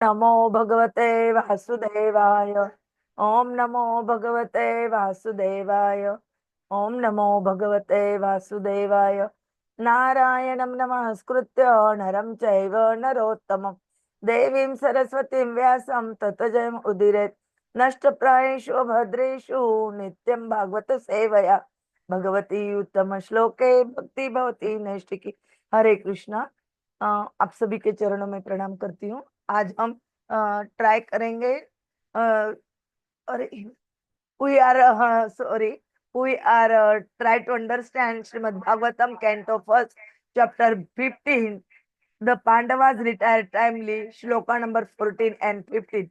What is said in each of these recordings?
नमो भगवते वासुदेवाय। ओम नमो भगवते वासुदेवाय। ओम नमो भगवते वासुदेवाय। नारायणं नमस्कृत्य नरं चैव नरोत्तमं देवीं सरस्वतीं व्यासं ततो जयम् उदीरयेत्। नष्टप्रायेषु भद्रेषु नित्यं भागवत सेवया भगवती उत्तम श्लोके भक्ति भवती नैष्टिकी। हरे कृष्णा। आप सभी के चरणों में प्रणाम करती हूँ। आज हम ट्राई करेंगे। अरे, we are sorry, we are try to understand Shrimad Bhagavatam canto first chapter 15, the Pandavas retire timely, shloka number 14 and 15।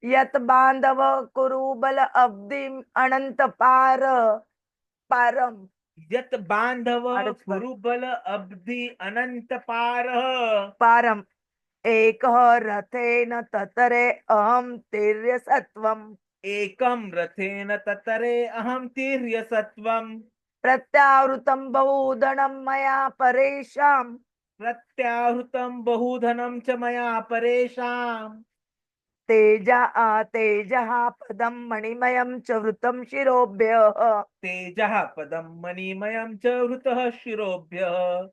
यत बांधव कुरु बल अब्धिम अनंत पारम। यत बांधव कुरु बल अब्धि अनंत पारम एकः रथेन ततरे अहम तिर्यसत्वम्। एकम रथेन ततरे अहम तीर्यसत्वम्। प्रत्यावृतं बहुधनं मया परेषाम्। प्रत्याहृतं बहुधनं च मया परेषाम्। तेजः पदं मणिमयं च वृतं शिरोभ्यः। तेजः पदं मणिमयं च वृतः शिरोभ्यः।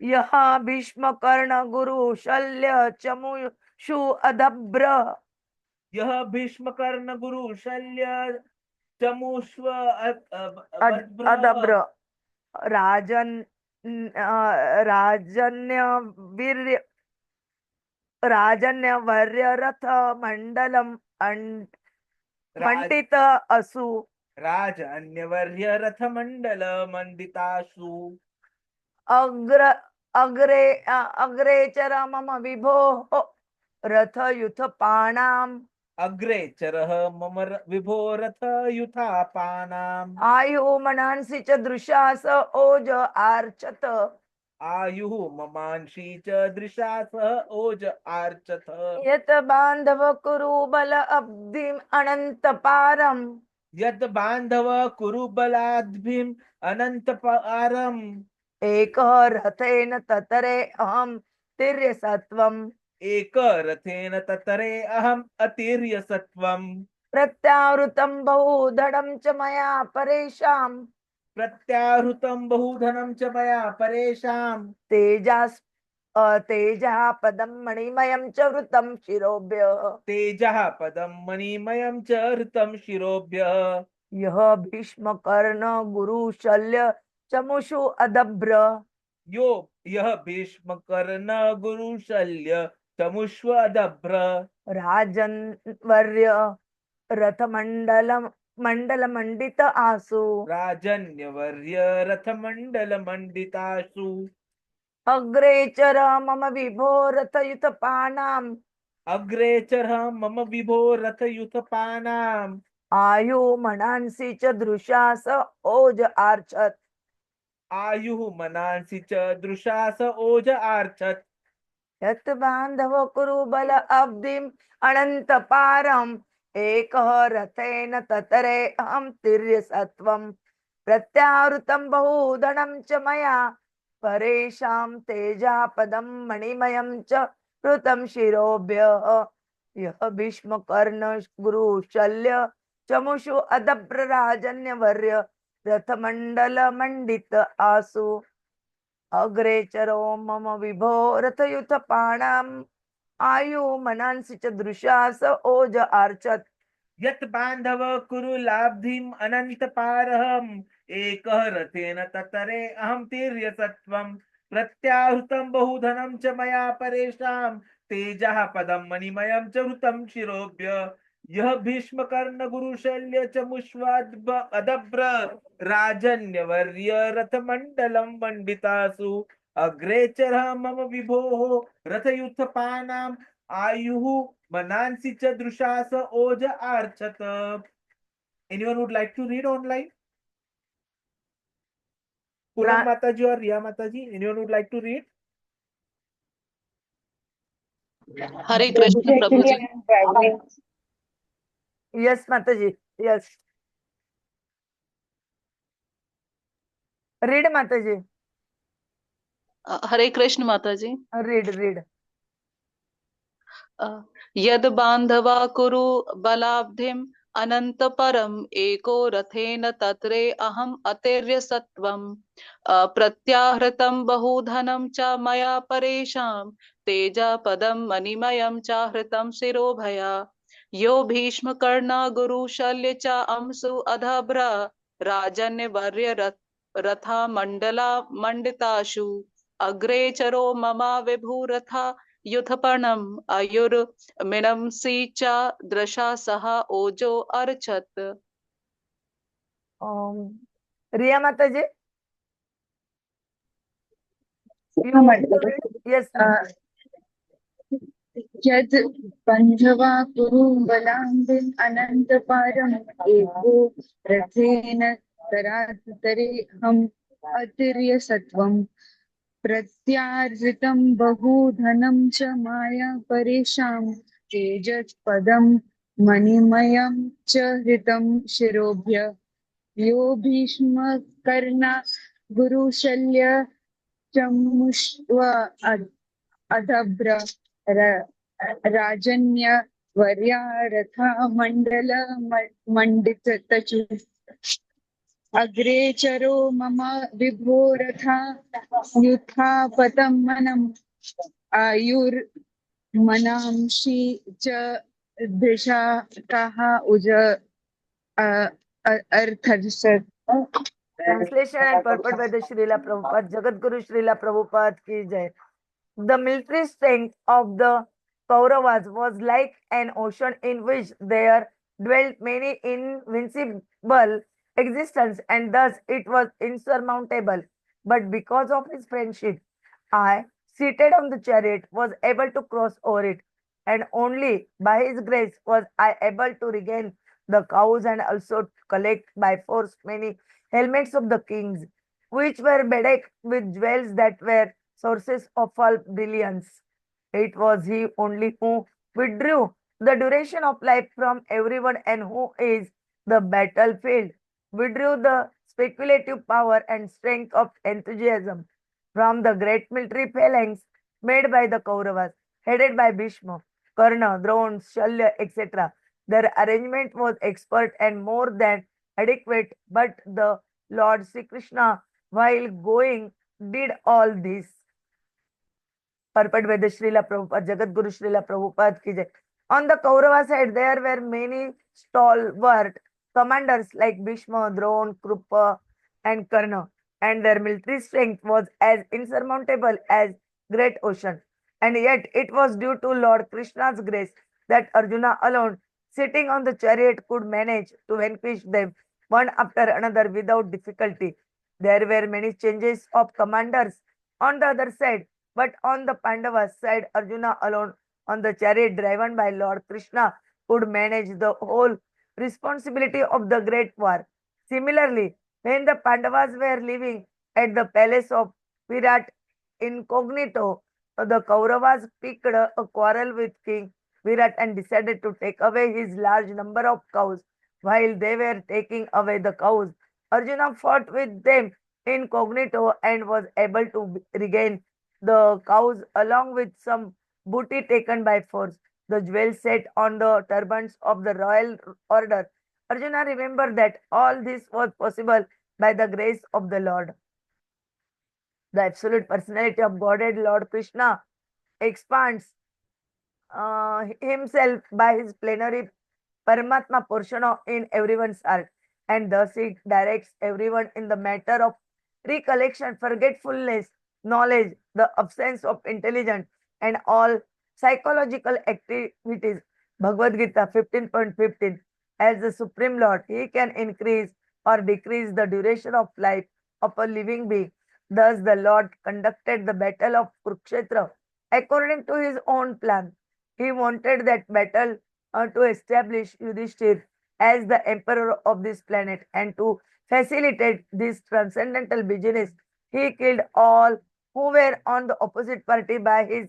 यः भीष्म कर्ण गुरु शल्य चमुषु अदभ्र। यह भीष्म कर्ण गुरु शल्य चमुष्व अदभ्र राजन राजन्य वीर्य राजन्यवर्य रथ मंडलम राज मंडित असु। राज अन्यवर्य रथ मंडल मंडितासु। अग्र अग्रे अग्रे च मम विभो रथ युथ पाणाम। अग्रे चरः मम विभो रथ युथापानाम्। आयु मनांसि च दृशास ओज आर्चत। आयुः ममांसि च दृशा सह ओज आर्चथ। यत बांधव कुरु बल अब्धिम अनंत पारम। यद बांधव कुरु बलाद्भिम अनंत पारम। एक रथेन ततरे अहम तिर्यसत्वम्। एक रथेन ततरे अहम अतीर्य सत्वम्। प्रत्यावृतं बहुधडं च मया परेषाम्। प्रत्याहृतं बहुधनं च मया परेषाम्। तेजास् तेजः पदं मणिमयं च वृतं शिरोभ्यः। तेजः पदं मणिमयं च हृतं शिरोभ्यः। यः भीष्म कर्ण गुरु शल्य चमुषु अदभ्र। यो यह भीष्म कर्ण गुरु शल्य चमुष्व अदभ्र। राजन वर्य रथ मंडल मंडित आसु। राजन्यवर्य रथ मंडल मंडितासु। अग्रे चर मम विभो रथयुत पानाम। अग्रे चरः मम विभो रथ युथपानाम्। आयु मनांसि च दृशास ओज आर्चत। आयुः मनांसि च दृशा स ओज आर्चत्। यत बांधव कुरु बल अब्धिम अनंत पारम। एकः रथेन ततरे अहम तिर्यसत्वम्। प्रत्यावृतं बहुधनं च मया परेषां तेजा पदं मणिमयं च कृतं शिरोभ्यः। यः भीष्म कर्ण गुरु शल्य चमुषु अदभ्र राजन्यवर्य रथमण्डल मंडित आसु। अग्रे चरो मम विभो रथयुत पाणाम। आयु मनांसि च दृशास ओज आर्चत। यत् बांधव कुरु लाब्धिम अनंत पारहम। एकः रथेन ततरे अहम तीर्य सत्वम्। प्रत्याहृतं बहुधनं च मया परेषाम्। तेजः पदं मणिमयं च वृतं शिरोभ्य। यह भीष्म कर्ण गुरु शल्य च मुष्वाद्भ अदभ्र। राजन्यवर्य रथ मंडलं मंडितासु। अग्रे चरः मम विभोः रथयुथपानाम्। आयुः मनांसि च दृशास ओज आर्चत। Anyone would like to read online? Poonam Mataji or Riya Mataji? Anyone would like to read? Hare Krishna Prabhu ji. Yes mata ji, yes. Read माता जी, हरे कृष्ण माता जी। Read read. यद बांधवा कुरु बलाब्धिम अनंत परम एको रथेन तत्रे अहम अतिर्य सत्वम अप्रत्याहृतम बहुधनम च मया परेशां तेजा पदम मणिमयम च हृतम शिरोभया यो भीष्म कर्णा गुरु शल्य च अंसु अधभ्र राजन्य वर्य रथा मंडला मंडिताशु अग्रे चरो ममा विभुरथा युथपर्णम आयुर मिनमसी च दृशा सह ओजो अर्चत। रिया माताजी, हाँ, माताजी। यस। यद बंधवा कुरु बलांबिन अनंत पारम एको रथेन तरात तरे हम अतिर्य सत्वम प्रत्यार्जितं बहुधनं च माया परेशां तेजस् पदं मणिमयं च हृतं शिरोभ्य यो भीष्म कर्णा गुरुशल्य चमुष्व अधभ्र राजन्य वर्या रथा मंडल मंडित तचु अग्रे चरो मम विभोरथा युथा पतम मनम आयुर्मनांशी च दिशा कहा उज अर्थर्षत। Translation and purport by the Srila Prabhupada, Jagat Guru Srila Prabhupada ki jai. The military strength of the Kauravas was like an ocean in which there dwelt many invincible existence, and thus it was insurmountable. But because of his friendship, I, seated on the chariot, was able to cross over it, and only by his grace was I able to regain the cows and also collect by force many helmets of the kings, which were bedecked with jewels that were sources of all brilliance. It was he only who withdrew the duration of life from everyone and who is the battlefield, withdrew the speculative power and strength of enthusiasm from the great military phalanx made by the Kauravas, headed by Bhīṣma, Karṇa, Droṇa, Śalya, etc. Their arrangement was expert and more than adequate, but the Lord Śrī Kṛṣṇa, while going, did all this. Purport by the Srila Prabhupada, Jagat Guru Srila Prabhupada ki jai. On the Kaurava side, there were many stalwart commanders like Bhīṣma, Droṇa, Krupa, and Karna, and their military strength was as insurmountable as great ocean. And yet it was due to Lord Krishna's grace that Arjuna alone, sitting on the chariot, could manage to vanquish them one after another without difficulty. There were many changes of commanders on the other side, but on the Pandavas side, Arjuna alone on the chariot driven by Lord Krishna could manage the whole responsibility of the great war. Similarly, when the Pandavas were living at the palace of Virat incognito, the Kauravas picked a quarrel with King Virat and decided to take away his large number of cows. While they were taking away the cows, Arjuna fought with them incognito and was able to regain the cows along with some booty taken by force, the jewels set on the turbans of the royal order. Arjuna remembered that all this was possible by the grace of the Lord. The absolute personality of Godhead Lord Krishna expands himself by his plenary Paramatma portion in everyone's heart, and thus he directs everyone in the matter of recollection, forgetfulness, knowledge, the absence of intelligence, and all psychological activities. Bhagavad Gita 15.15. As the Supreme Lord, he can increase or decrease the duration of life of a living being. Thus, the Lord conducted the battle of Kurukshetra according to his own plan. He wanted that battle to establish Yudhishthir as the emperor of this planet, and to facilitate this transcendental business, he killed all who were on the opposite party by his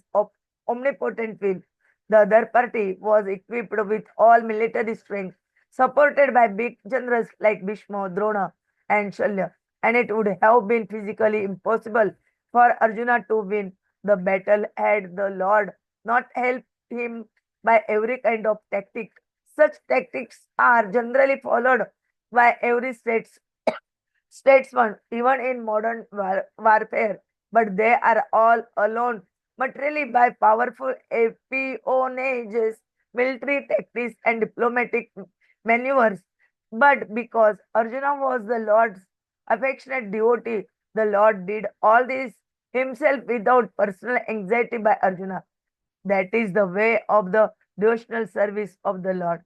omnipotent will. The other party was equipped with all military strength, supported by big generals like Bhīṣma, Droṇa, and Śalya, and it would have been physically impossible for Arjuna to win the battle had the Lord not helped him by every kind of tactic. Such tactics are generally followed by every statesman, even in modern warfare, but they are all alone materially by powerful espionages, military tactics, and diplomatic maneuvers. But because Arjuna was the Lord's affectionate devotee, the Lord did all this himself without personal anxiety by Arjuna. That is the way of the devotional service of the Lord.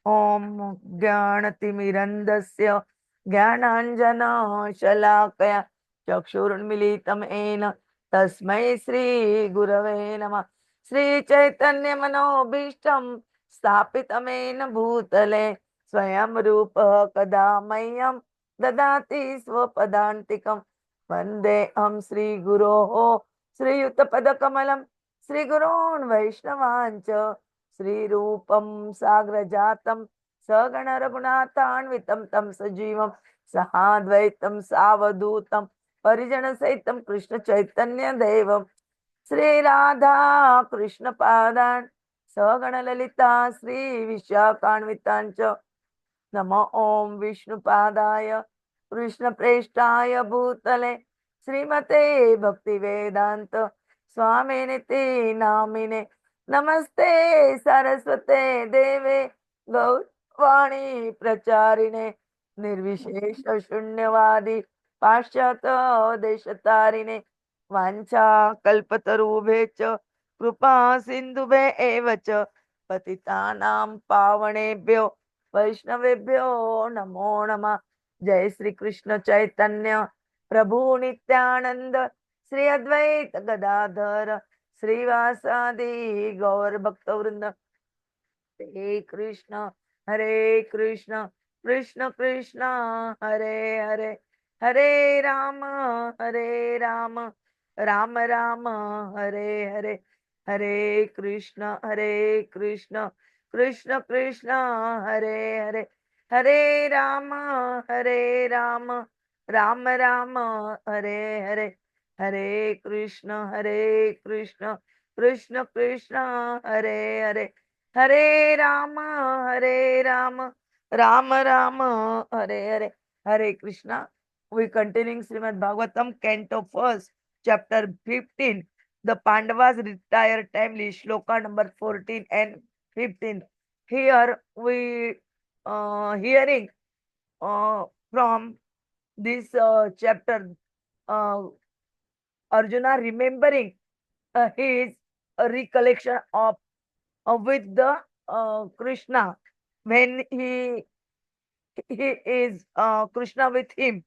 Om Jnanatimirandasya Jnananjana Shalakaya Chakshurunmilitam Ena Tasmai Shri Gurave Namah Shri Chaitanya Manobhishtam Sthapitamena Bhutale Swayam Rupa Kadamayam Dadati Swapadantikam Vande Am Shri Guroho Shri Yuttapadakamalam Shri Gurun Vaishnavancha Shri Rupam Sagrajatam Sagana Raghunathanvitam Tam Sajivam Sahadvaitam Savadutam Parijana Saitam Krishna Chaitanya Devam Shri Radha Krishna Padan Sagana Lalita Shri Vishakhanvitancha Namo Om Vishnu Padaya Krishna Preshtaya Bhutale Srimate Bhakti Vedanta Swaminiti Namine Namaste Saraswate Deve Gaurvani Pracharine Nirvishesha Shunyavadi Pashyata Deshatarine Vancha Kalpatarubhecha Krupa Sindhube Evacha Patitanam Pavanebhyo Vaishnavebhyo Namo Namah Jai Śrī Kṛṣṇa Chaitanya Prabhu Nityananda Shri Advaita Gadadhara Shri Vasadi Gaur Bhaktavrinda Hare Krishna Hare Krishna Krishna Krishna Hare Hare Hare Rama Hare Rama Rama Rama Hare Hare Hare Krishna Krishna Krishna Hare Hare Hare Rama Hare Rama Rama Rama Hare Hare Hare Krishna Krishna Krishna Hare Hare Hare Rama Hare Rama Rama Rama Hare Hare Hare Krishna. We continuing Srimad Bhagavatam, Canto 1st, chapter 15. The Pandavas retire timely, shloka number 14 and 15. Here we hearing from this chapter, Arjuna remembering his recollection of with the Krishna when he is Krishna with him,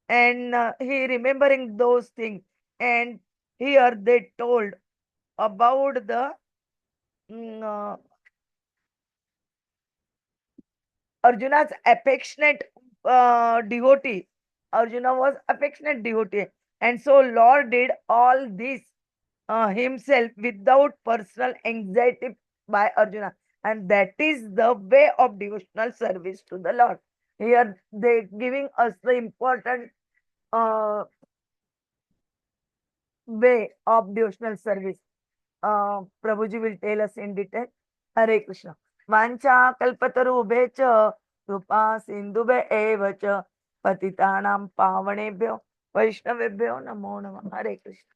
and he remembering those things. And here they told about the Arjuna's affectionate devotee. Arjuna was affectionate devotee, and so Lord did all this himself without personal anxiety by Arjuna, and that is the way of devotional service to the Lord. Here they giving us the important way of devotional service. Prabhuji will tell us in detail. Hare Krishna. Vancha kalpataru cha krupa sindhube eva cha patitanam pavanebhyo vaishnavebhyo namo namah. Hare Krishna.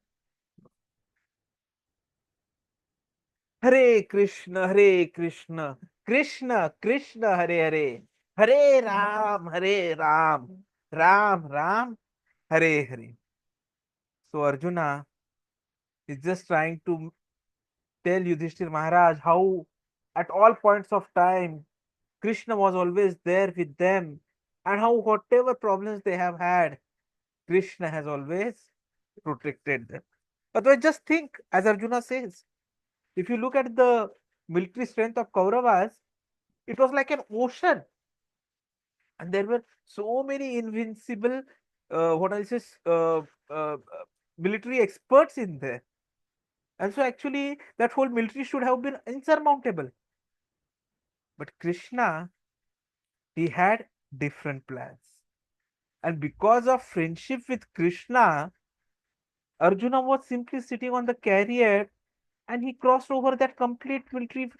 Hare Krishna, Hare Krishna, Krishna Krishna, Hare Hare, Hare Ram, Ram Ram, Hare Hare. So Arjuna is just trying to tell Yudhishthir Maharaj how at all points of time Krishna was always there with them, and how whatever problems they have had, Krishna has always protected them. Otherwise, just think, as Arjuna says, if you look at the military strength of Kauravas, it was like an ocean. And there were so many invincible, military experts in there. And so actually, that whole military should have been insurmountable. But Krishna, he had different plans. And because of friendship with Krishna, Arjuna was simply sitting on the chariot, and he crossed over that complete military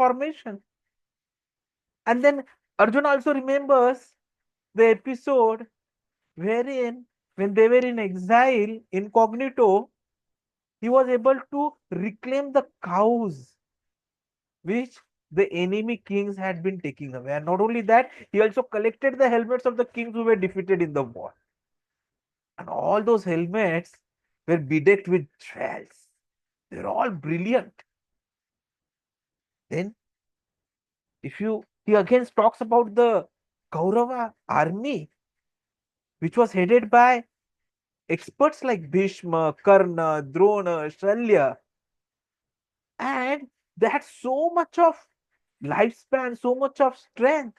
transformation. And then Arjuna also remembers the episode wherein, when they were in exile, incognito, he was able to reclaim the cows which the enemy kings had been taking away. And not only that, he also collected the helmets of the kings who were defeated in the war. And all those helmets were bedecked with jewels. They were all brilliant. Then, he again talks about the Kaurava army, which was headed by experts like Bhīṣma, Karṇa, Droṇa, Śalya, and they had so much of lifespan, so much of strength.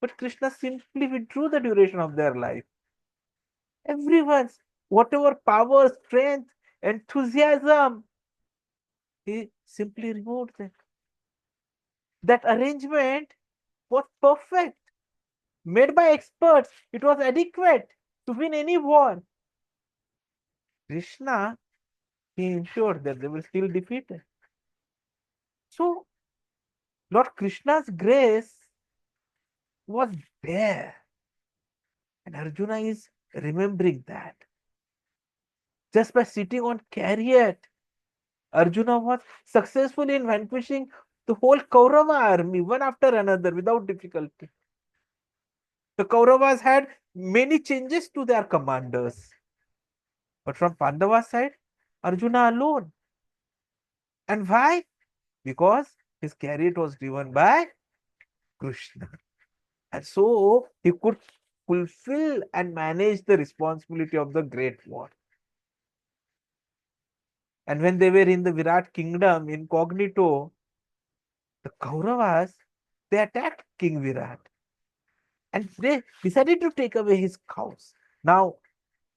But Krishna simply withdrew the duration of their life. Everyone's, whatever power, strength, enthusiasm, he simply removed them. That arrangement was perfect, made by experts. It was adequate to win any war. Krishna, he ensured that they will still defeat it. So, Lord Krishna's grace was there. And Arjuna is remembering that. Just by sitting on chariot, Arjuna was successful in vanquishing the whole Kaurava army, one after another, without difficulty. The Kauravas had many changes to their commanders. But from Pandava's side, Arjuna alone. And why? Because his chariot was driven by Krishna. And so he could fulfill and manage the responsibility of the great war. And when they were in the Virat kingdom incognito, the Kauravas, they attacked King Virat. And they decided to take away his cows. Now,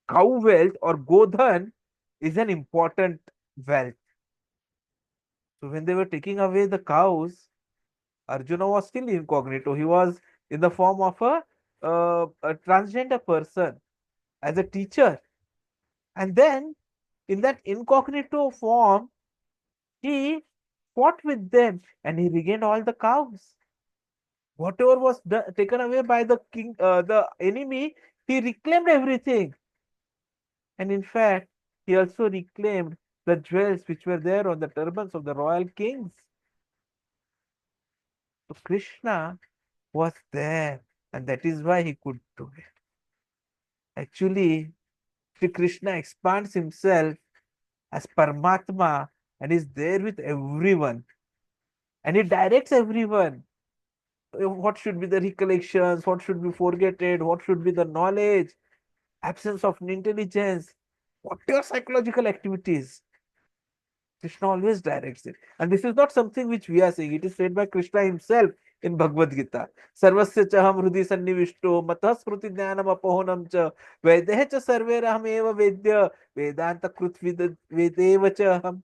cow wealth or Godhan is an important wealth. So when they were taking away the cows, Arjuna was still incognito. He was in the form of a transgender person as a teacher. And then in that incognito form, he fought with them and he regained all the cows. Whatever was taken away by the king, the enemy, he reclaimed everything. And in fact, he also reclaimed the jewels which were there on the turbans of the royal kings. So Krishna was there, and that is why he could do it. Actually, Śrī Kṛṣṇa expands himself as Paramatma and is there with everyone. And he directs everyone. What should be the recollections, what should be forgotten, what should be the knowledge, absence of intelligence, whatever psychological activities. Krishna always directs it. And this is not something which we are saying. It is said by Krishna himself in Bhagavad Gita. Sarvasya chaham hrudi sannivishto matah smriti jnanam apohanam cha vedeh cha sarveraham eva vedya vedanta krut vedeva chaham.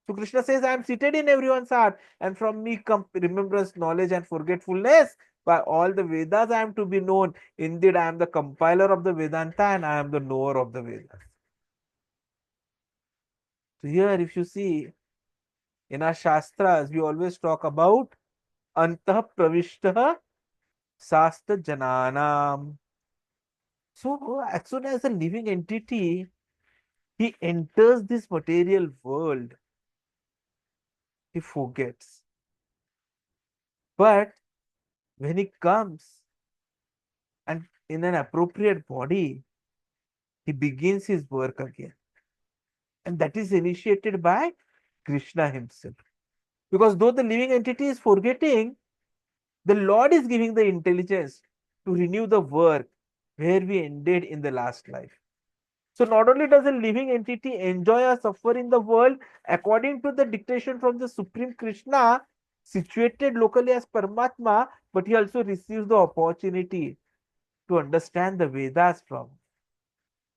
So Krishna says, I am seated in everyone's heart, and from me come remembrance, knowledge, and forgetfulness. By all the Vedas I am to be known. Indeed, I am the compiler of the Vedanta and I am the knower of the Vedas. So here, if you see, in our Shastras, we always talk about Antah Pravishta Sasta Jananam. So as soon as a living entity, he enters this material world, he forgets. But when he comes and in an appropriate body, he begins his work again. And that is initiated by Krishna himself. Because though the living entity is forgetting, the Lord is giving the intelligence to renew the work where we ended in the last life. So not only does a living entity enjoy or suffer in the world according to the dictation from the Supreme Krishna, situated locally as Paramatma, but he also receives the opportunity to understand the Vedas from.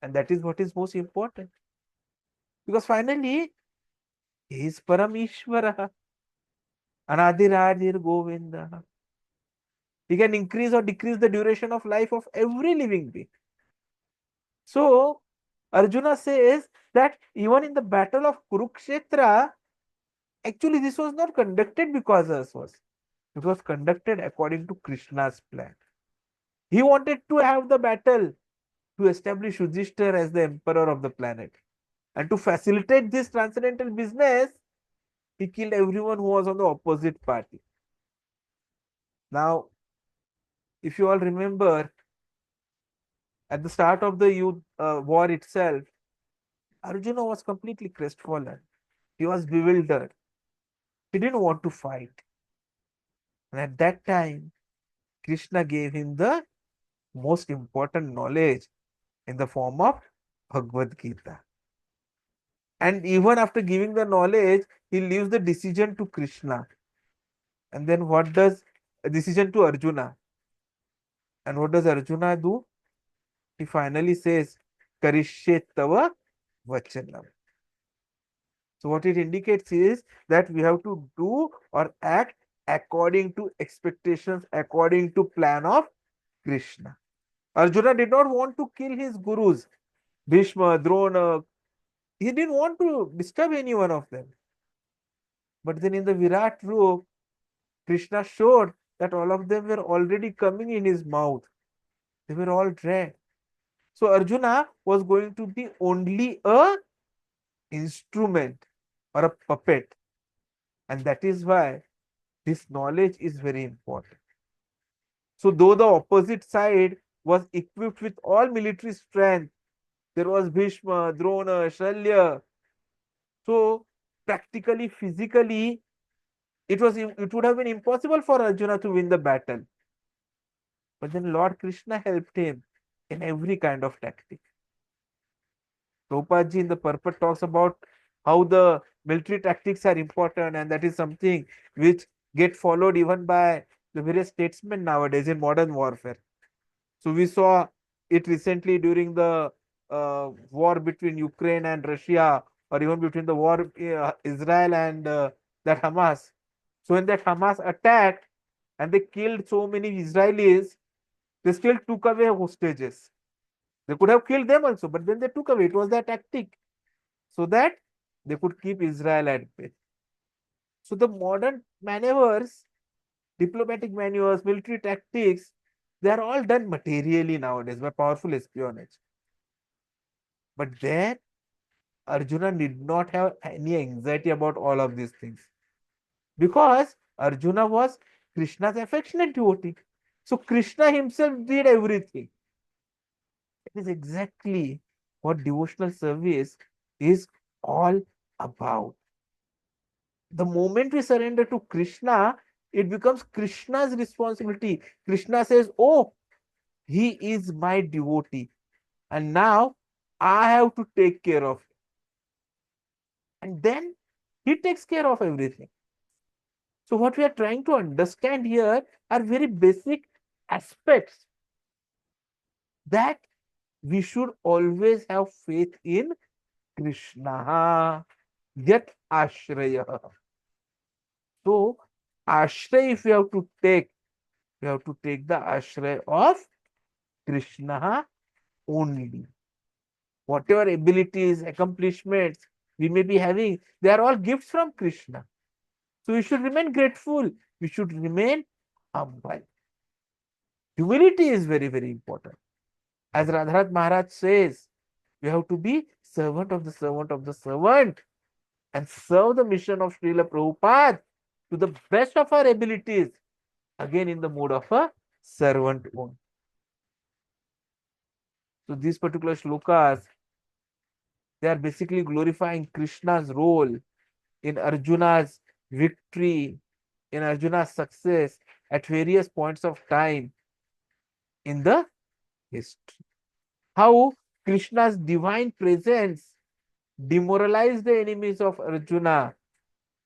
And that is what is most important. Because finally, he is Paramishvara, Anadirajir Govinda. He can increase or decrease the duration of life of every living being. So, Arjuna says that even in the battle of Kurukshetra, Actually, this was not conducted because of us. It was conducted according to Krishna's plan. He wanted to have the battle to establish Yudhishthir as the emperor of the planet. And to facilitate this transcendental business, he killed everyone who was on the opposite party. Now, if you all remember, at the start of the war itself, Arjuna was completely crestfallen. He was bewildered. He didn't want to fight. And at that time, Krishna gave him the most important knowledge in the form of Bhagavad Gita. And even after giving the knowledge, he leaves the decision to Krishna. And then what does a decision to Arjuna? And what does Arjuna do? He finally says, Karishye tava vachanam. So what it indicates is that we have to do or act according to expectations, according to plan of Krishna. Arjuna did not want to kill his gurus, Bhīṣma, Droṇa. He didn't want to disturb any one of them. But then in the Virat Roop, Krishna showed that all of them were already coming in his mouth. They were all dead. So Arjuna was going to be only a instrument or a puppet. And that is why this knowledge is very important. So though the opposite side was equipped with all military strength, there was Bhīṣma, Droṇa, Śalya. So practically, physically, it would have been impossible for Arjuna to win the battle. But then Lord Krishna helped him in every kind of tactic. Prabhupada ji in the purport talks about how the military tactics are important, and that is something which get followed even by the various statesmen nowadays in modern warfare. So we saw it recently during the war between Ukraine and Russia, or even between the war Israel and that Hamas. So when that Hamas attacked and they killed so many Israelis, they still took away hostages. They could have killed them also, but then they took away. It was their tactic, so that they could keep Israel at bay. So the modern maneuvers, diplomatic maneuvers, military tactics, they are all done materially nowadays by powerful espionage. But there, Arjuna did not have any anxiety about all of these things, because Arjuna was Krishna's affectionate devotee. So Krishna himself did everything. It is exactly what devotional service is all about. The moment we surrender to Krishna, it becomes Krishna's responsibility. Krishna says, oh, he is my devotee, and now I have to take care of him. And then he takes care of everything. So what we are trying to understand here are very basic aspects, that we should always have faith in Krishna, yet ashraya. So ashray, if you have to take, you have to take the ashray of Krishna only. Whatever abilities, accomplishments we may be having, they are all gifts from Krishna. So we should remain grateful. We should remain humble. Humility is very, very important. As Radhanath Maharaj says, we have to be servant of the servant of the servant and serve the mission of Srila Prabhupada to the best of our abilities, again in the mode of a servant only. So these particular shlokas, they are basically glorifying Krishna's role in Arjuna's victory, in Arjuna's success at various points of time in the history. How Krishna's divine presence demoralized the enemies of Arjuna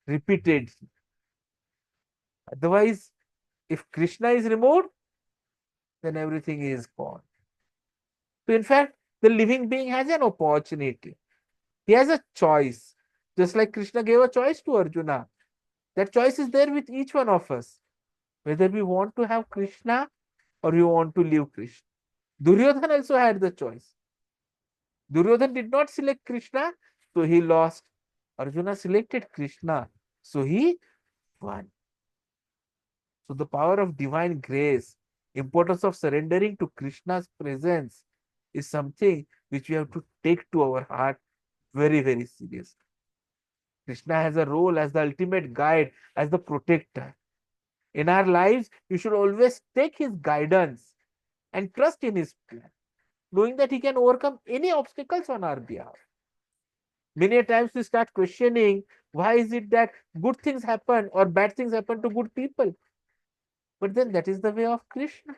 repeatedly. Otherwise, if Krishna is removed, then everything is gone. So in fact, the living being has an opportunity. He has a choice. Just like Krishna gave a choice to Arjuna. That choice is there with each one of us. Whether we want to have Krishna or we want to leave Krishna. Duryodhana also had the choice. Duryodhana did not select Krishna, so he lost. Arjuna selected Krishna, So he won. So the power of divine grace, importance of surrendering to Krishna's presence is something which we have to take to our heart very, very seriously. Krishna has a role as the ultimate guide, as the protector. In our lives, we should always take his guidance and trust in his plan, knowing that he can overcome any obstacles on our behalf. Many times we start questioning, why is it that good things happen or bad things happen to good people? But then that is the way of Krishna.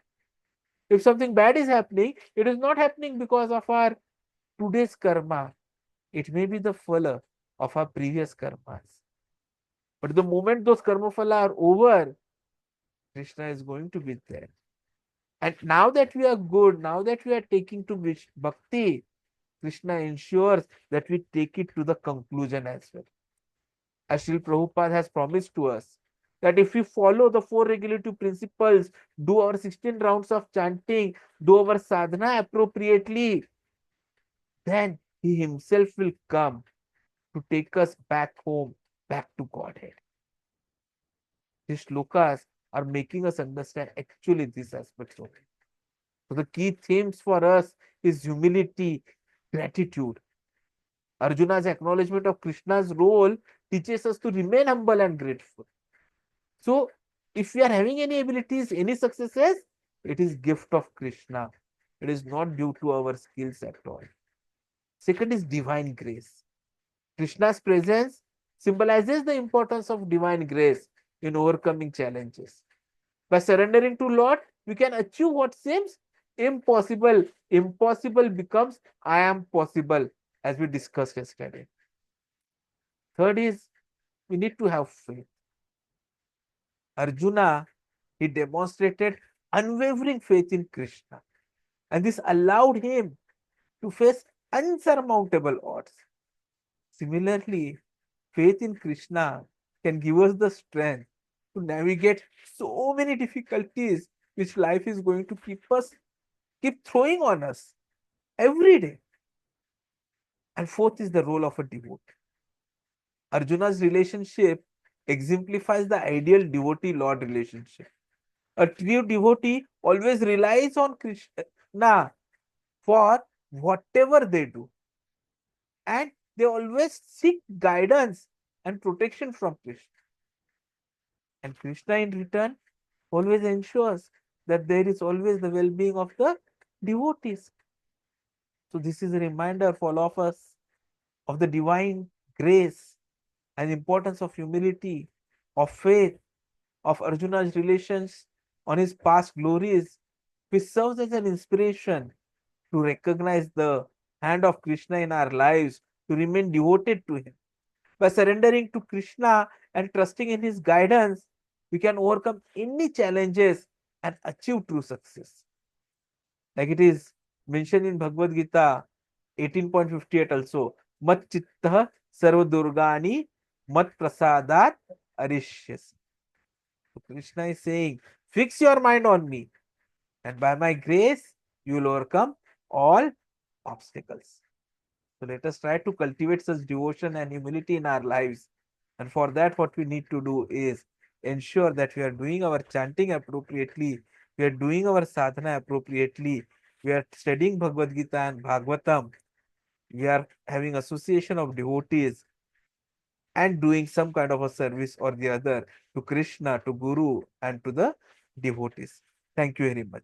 If something bad is happening, it is not happening because of our today's karma. It may be the phala of our previous karmas. But the moment those karma phala are over, Krishna is going to be there. And now that we are good, now that we are taking to bhakti, Krishna ensures that we take it to the conclusion as well. As Srila Prabhupada has promised to us, that if we follow the 4 regulative principles, do our 16 rounds of chanting, do our sadhana appropriately, then he himself will come to take us back home, back to Godhead. These shlokas are making us understand actually these aspects of it. So the key themes for us is humility, gratitude. Arjuna's acknowledgement of Krishna's role teaches us to remain humble and grateful. So if we are having any abilities, any successes, it is gift of Krishna. It is not due to our skills at all. Second is divine grace. Krishna's presence symbolizes the importance of divine grace in overcoming challenges. By surrendering to Lord, we can achieve what seems impossible. Impossible becomes I am possible, as we discussed yesterday. Third is we need to have faith. Arjuna, he demonstrated unwavering faith in Krishna, and this allowed him to face unsurmountable odds. Similarly, faith in Krishna can give us the strength to navigate so many difficulties which life is going to keep throwing on us every day. And fourth is the role of a devotee. Arjuna's relationship exemplifies the ideal devotee-lord relationship. A true devotee always relies on Krishna for whatever they do, and they always seek guidance and protection from Krishna. And Krishna in return always ensures that there is always the well-being of the devotees. So this is a reminder for all of us of the divine grace and importance of humility, of faith, of Arjuna's relations on his past glories, which serves as an inspiration to recognize the hand of Krishna in our lives, to remain devoted to him. By surrendering to Krishna and trusting in his guidance, we can overcome any challenges and achieve true success. Like it is mentioned in Bhagavad Gita 18.58 also, Mat chittah sarva durgani mat prasadat arishyasi. So Krishna is saying, fix your mind on me, and by my grace, you will overcome all obstacles. So let us try to cultivate such devotion and humility in our lives. And for that, what we need to do is ensure that we are doing our chanting appropriately, we are doing our sadhana appropriately, we are studying Bhagavad Gita and Bhagavatam, we are having association of devotees, and doing some kind of a service or the other to Krishna, to Guru, and to the devotees. Thank you very much.